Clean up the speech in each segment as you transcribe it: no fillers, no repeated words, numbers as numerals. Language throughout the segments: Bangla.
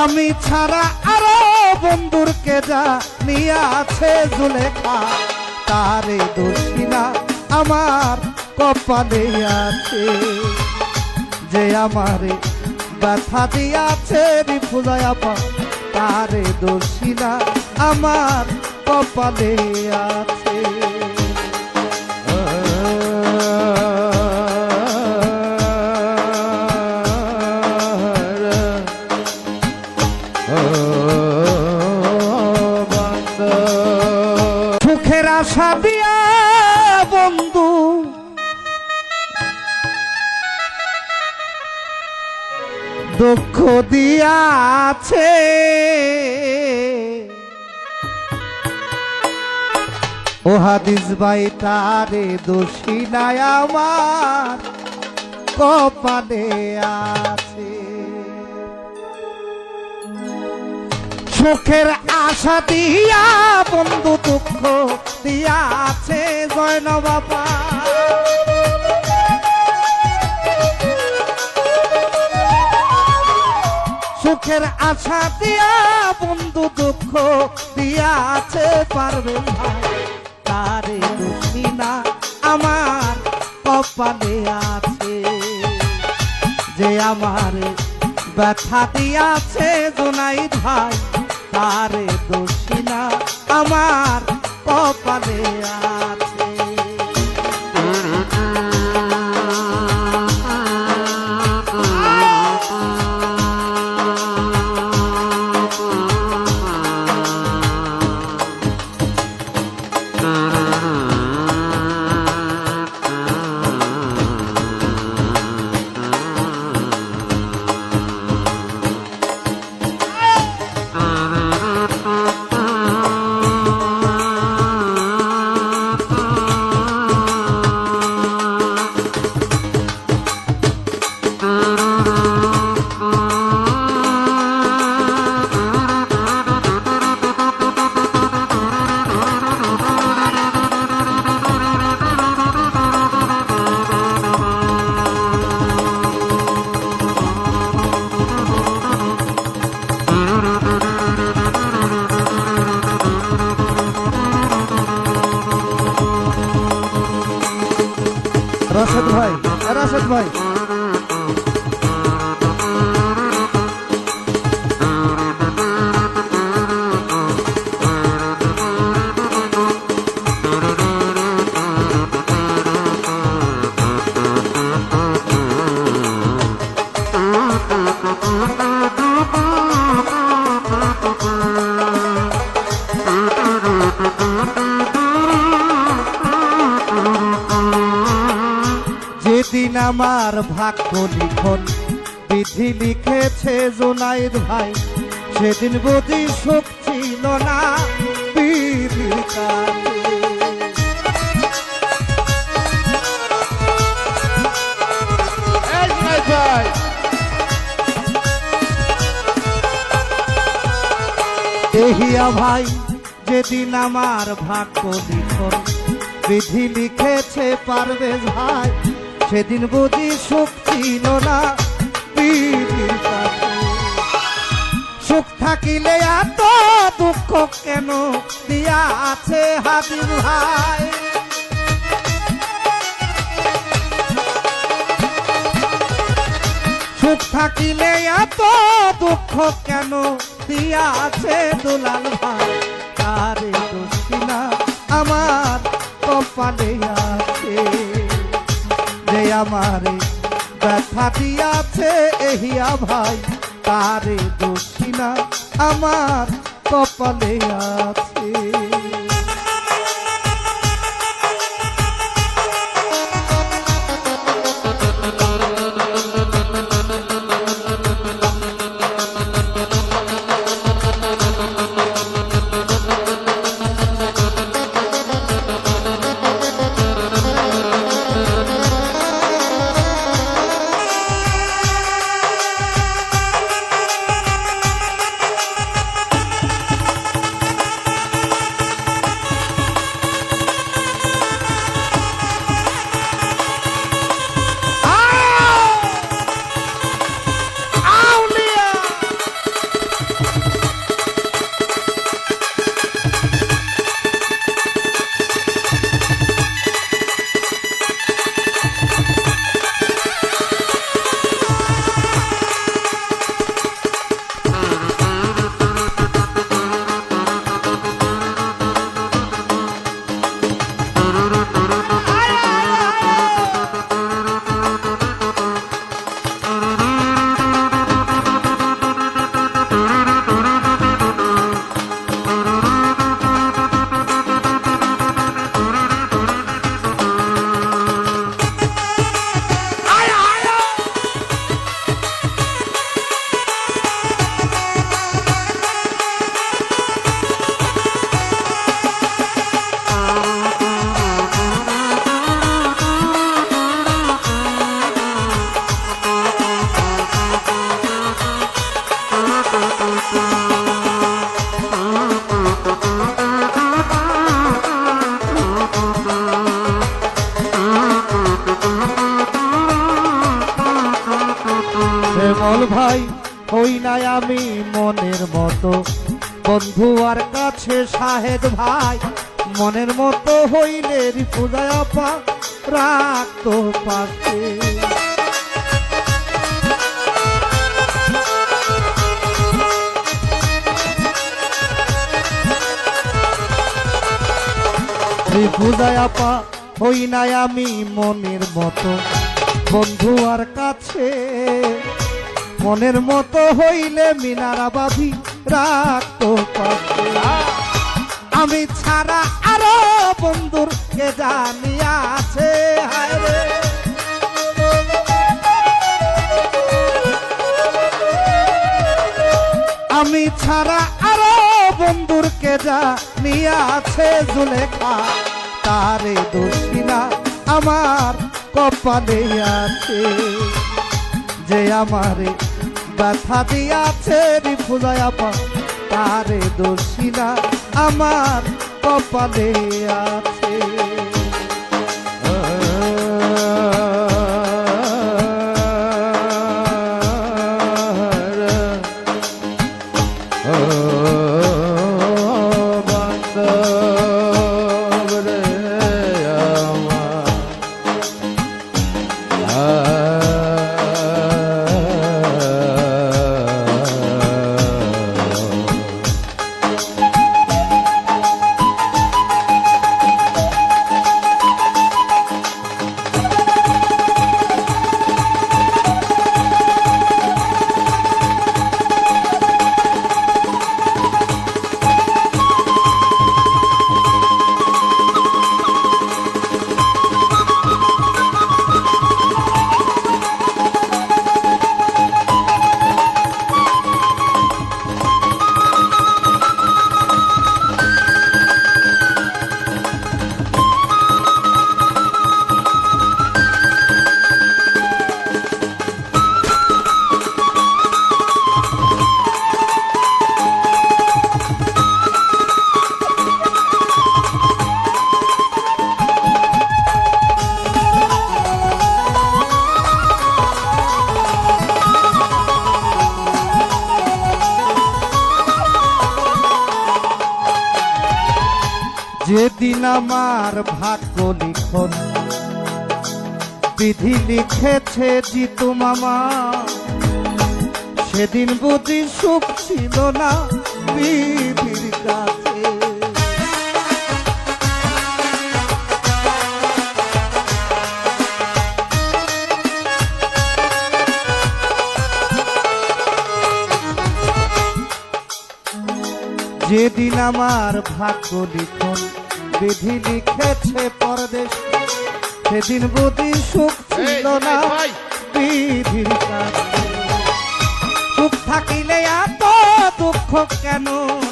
আমি ছাড়া আরো বন্ধুর কে যা নিয়ে আছে জুলেখা, তারে দোষিনা আমার কপালে আছে, যে আমারে ব্যথা দিয়াছে রিফুজা আপা, তারে দোষিনা আমার কপালে আছে। সুখের আশা দিয়া বন্ধু দুঃখ দিয়াছে, ও হাদিস ভাই তারে দোষী নাই আমার কপালে আছে। সুখের আশা দিয়া বন্ধু দুঃখ দিয়াছে জয়নব বাবা, সুখের আশা দিয়া বন্ধু দুঃখ দিয়াছে পারবে ভাই, তারে দোষী না আমার কপালে আছে, যে আমার ব্যথা দিয়াছে জুনাইদ ভাই, তারে দোষী না আমার কপালে আছে। রাশেদ ভাই, রাশেদ ভাই যেদিন আমার ভাগ্য লিখন বিধি লিখেছে জুনাইদ ভাই, সেদিন বুঝি সুখ ছিল না বিধির কাছে। দেহিয়া ভাই যেদিন আমার ভাগ্য লিখন বিধি লিখেছে পারভেজ ভাই, সেদিন বুঝি সুখ ছিল না বিধির কাছে। সুখ থাকিলে এত দুঃখ কেন দিয়া আছে হাবিব ভাই, সুখ থাকিলে এত দুঃখ কেন দিয়া আছে দুলাল ভাই, তারে দোষী না আমার কপালে আছে, যে আমারে ব্যথা দিয়াছে এহিয়া ভাই, তারে দোষী না আমার কপালে আছে। শ্যামল ভাই হই নাই আমি মনের মতো, বন্ধু আর কাছে শাহেদ ভাই মনের মতো হইলে রিফুজায় আপা রাখতো পাশে। রিফুজায় আপা হই নাই আমি মনের মতো, বন্ধু আর কাছে মনের মতো হইলে মিনারা বাঁধি রাখতো পাশে। আমি ছাড়া আরো বন্ধুর কে জানিয়া আছে, হায় রে আমি ছাড়া আরো বন্ধুর কে জানিয়া আছে। জুলেখা তারে দোষিনা আমার কপালে আছে, যে আমারে ব্যথা দিয়াছে রিফুজায় আপা তারে দোষিনা আমার কপালে আছে। যেদিন আমার ভাগ্য লিখন বিধি লিখেছে জিতু মামা, সেদিন বুঝি সুখ ছিল না বিধির কাছে। যেদিন আমার ভাগ্য লিখন বিধি লিখেছে পরদেশ, সেদিন বুঝি সুখ ছিল না বিধির কাছে। সুখ থাকিলে এত দুঃখ কেন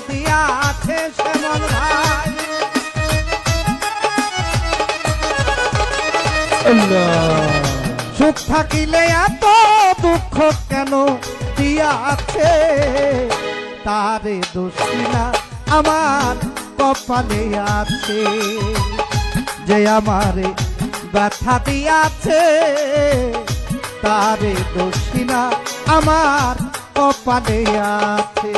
দিয়াছে শ্যামল ভাই, সুখ থাকিলে এত দুঃখ কেন দিয়াছে। তারে দোষিনা আমার কপালে আছে, যে আমারে ব্যথা দিয়াছে। তারে দোষিনা আমার কপালে আছে।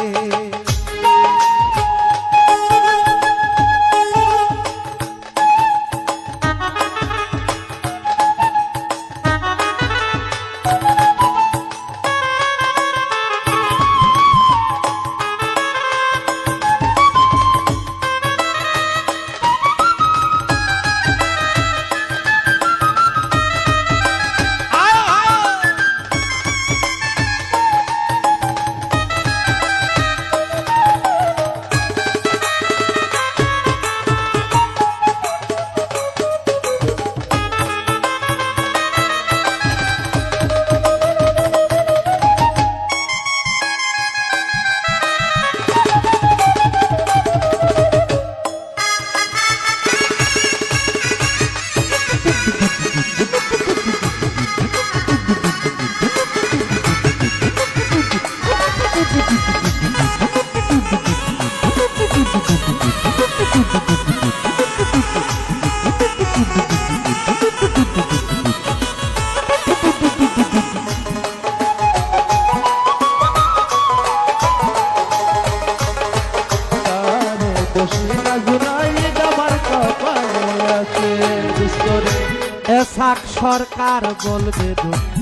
এসাক সরকার বলবে দুঃখ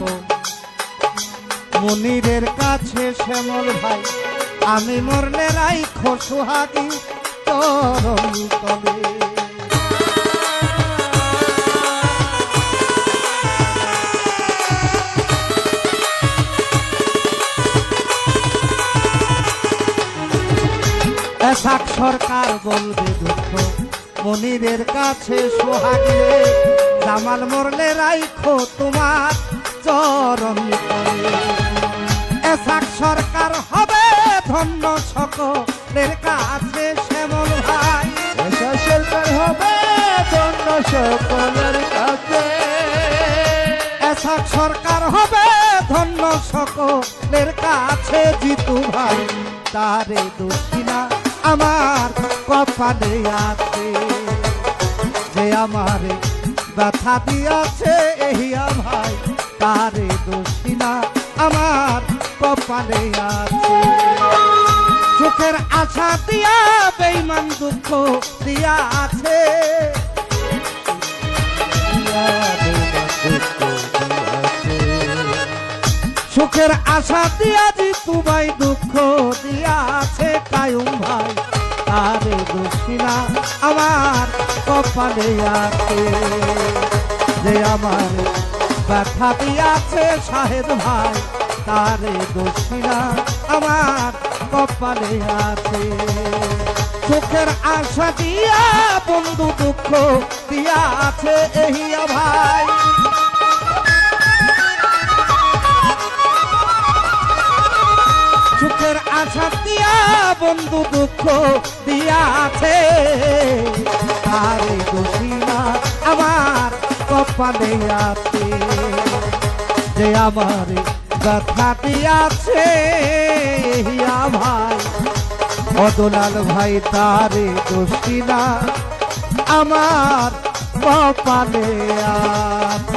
মনিরের কাছে শ্যামল ভাই আমি মরলে রাইখো সোহাগী চরণ তলে এসাক সরকার বলবে দুঃখ মনিরের কাছে সোহাগী জামাল মরলে রাইখো তোমার চরণ তলে এসাক সরকার হবে ধন্য সকলের কাছে শ্যামল ভাই এসাক সরকার হবে ধন্য সকলের কাছে এসাক সরকার হবে ধন্য সকলের কাছে জিতু ভাই তারে দক্ষিণা আমার কপালে আছে যে আমারে ব্যথা দিয়াছে এহিয়া ভাই তারে দক্ষিণা আমার কপালে আছে চোখের আশা দিয়া বেঈমান দুঃখ দিয়া আছে সুখের আশা দিয়া জিতু ভাই দুঃখ দিয়া আছে কায়ুম ভাই তারে দক্ষিণা আমার কপালে আছে যে আমার ব্যথা দিয়াছে শাহেদ ভাই তারে দক্ষিণা আমার কপালে আছে সুখের আশা দিয়া বন্ধু দুঃখ দিয়া আছে এহিয়া ভাই সুখের আশা দিয়া বন্ধু দুঃখ দিয়া আছে তারে দক্ষিণা আমার কপালে আছে যে আমার ব্যথা দিয়াছে হিয়া ভাই অদলাল ভাই তারে দক্ষিণা আমার কপালে আছে।